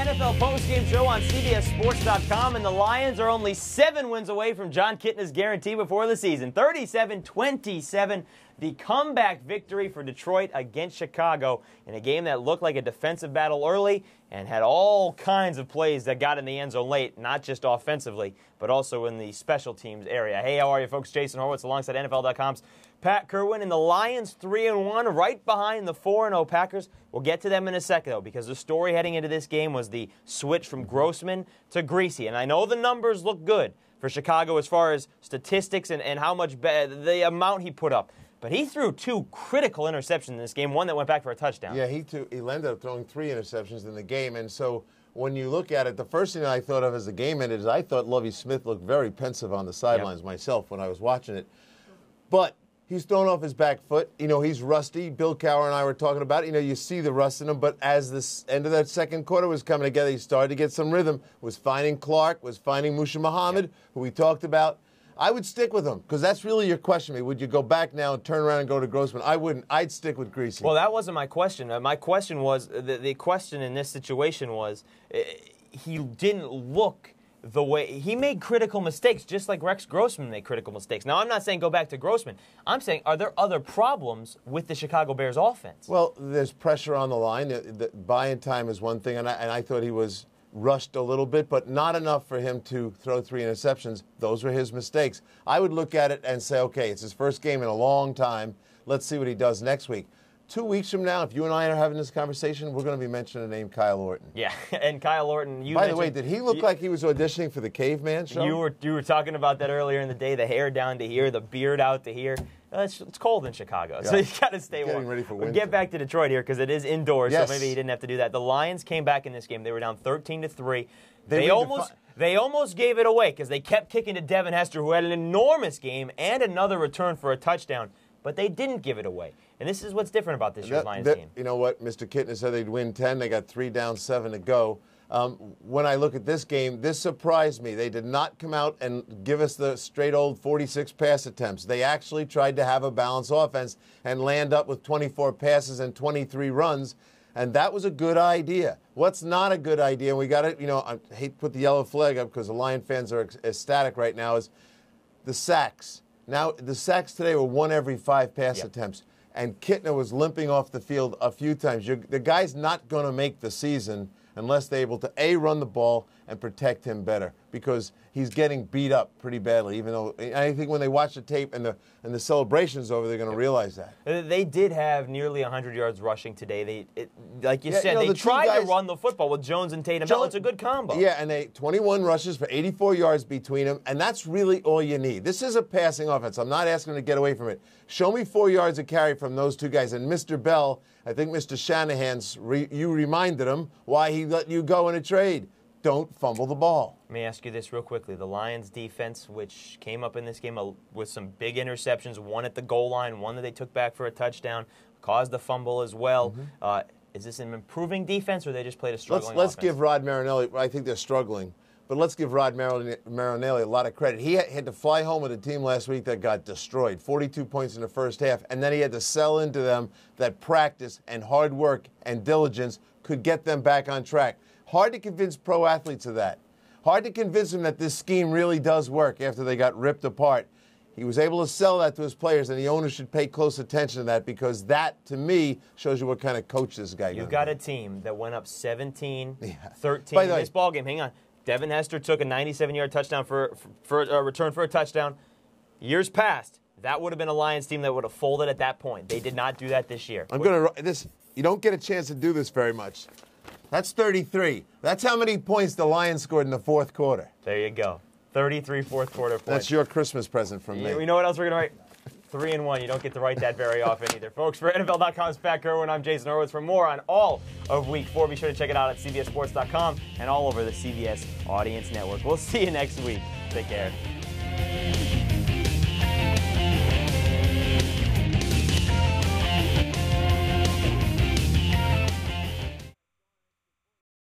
NFL postgame show on CBSSports.com, and the Lions are only 7 wins away from John Kitna's guarantee before the season. 37-27, the comeback victory for Detroit against Chicago in a game that looked like a defensive battle early and had all kinds of plays that got in the end zone late, not just offensively, but also in the special teams area. Hey, how are you, folks? Jason Horowitz alongside NFL.com's Pat Kirwan, and the Lions 3-1, right behind the 4-0 Packers. We'll get to them in a second, though, because the story heading into this game was the switch from Grossman to Greasy. And I know the numbers look good for Chicago as far as statistics and how much the amount he put up. But he threw 2 critical interceptions in this game, one that went back for a touchdown. Yeah, he ended up throwing 3 interceptions in the game. And so when you look at it, the first thing I thought of as the game ended is I thought Lovie Smith looked very pensive on the sidelines myself when I was watching it. But he's thrown off his back foot. You know, he's rusty. Bill Cowher and I were talking about it. You know, you see the rust in him. But as the end of that second quarter was coming together, he started to get some rhythm, was finding Clark, was finding Musha Muhammad, who we talked about. I would stick with him, because that's really your question. Would you go back now and turn around and go to Grossman? I wouldn't. I'd stick with Greasy. Well, that wasn't my question. My question was, the question in this situation was, he didn't look the way he made critical mistakes, just like Rex Grossman made critical mistakes. Now, I'm not saying go back to Grossman. I'm saying, are there other problems with the Chicago Bears offense? Well, there's pressure on the line. The buy-in time is one thing, and I thought he was rushed a little bit, but not enough for him to throw 3 interceptions. Those were his mistakes. I would look at it and say, okay, it's his first game in a long time. Let's see what he does next week. 2 weeks from now, if you and I are having this conversation, we're going to be mentioning the name Kyle Orton. Yeah, and Kyle Orton, By the way, did he look like he was auditioning for the Caveman show? You were talking about that earlier in the day, the hair down to here, the beard out to here. It's cold in Chicago, so you got to stay warm. Ready for winter. We'll get back to Detroit here because it is indoors, yes. So maybe he didn't have to do that. The Lions came back in this game. They were down 13-3. They almost gave it away because they kept kicking to Devin Hester, who had an enormous game and another return for a touchdown, but they didn't give it away. And this is what's different about this year's Lions team. You know what? Mr. Kitna said they'd win 10. They got 3 down, 7 to go. When I look at this game, this surprised me. They did not come out and give us the straight old 46 pass attempts. They actually tried to have a balanced offense and land up with 24 passes and 23 runs, and that was a good idea. What's not a good idea, and we got it, you know, I hate to put the yellow flag up because the Lion fans are ecstatic right now, is the sacks. Now, the sacks today were 1 every 5 pass attempts, and Kitna was limping off the field a few times. The guy's not going to make the season unless they're able to, A, run the ball and protect him better, because he's getting beat up pretty badly, even though I think when they watch the tape and the celebrations over, they're going to realize that. They did have nearly 100 yards rushing today. Like you said, they tried to run the football with Jones and Tatum. It's a good combo. Yeah, and 21 rushes for 84 yards between them, and that's really all you need. This is a passing offense. I'm not asking them to get away from it. Show me 4 yards of carry from those 2 guys. And Mr. Bell, I think Mr. Shanahan's, you reminded him why he let you go in a trade. Don't fumble the ball. Let me ask you this real quickly. The Lions defense, which came up in this game with some big interceptions, one at the goal line, one that they took back for a touchdown, caused the fumble as well. Is this an improving defense, or they just played a struggling Let's offense? give Rod Marinelli, I think they're struggling, but let's give Rod Marinelli a lot of credit. He had to fly home with a team last week that got destroyed, 42 points in the first half, and then he had to sell into them that practice and hard work and diligence could get them back on track. Hard to convince pro athletes of that. Hard to convince them that this scheme really does work after they got ripped apart. He was able to sell that to his players, and the owners should pay close attention to that, because that, to me, shows you what kind of coach this guy is. You've got a team that went up 17-13 in this ballgame. Hang on. Devin Hester took a 97-yard touchdown for a return for a touchdown. Years past, that would have been a Lions team that would have folded at that point. They did not do that this year. You don't get a chance to do this very much. That's 33. That's how many points the Lions scored in the 4th quarter. There you go. 33 fourth quarter points. That's your Christmas present from me. You know what else we're going to write? 3-1. You don't get to write that very often either. Folks, for NFL.com's Pat Kirwan, I'm Jason Horowitz. For more on all of Week 4, be sure to check it out at CBSSports.com and all over the CBS Audience Network. We'll see you next week. Take care.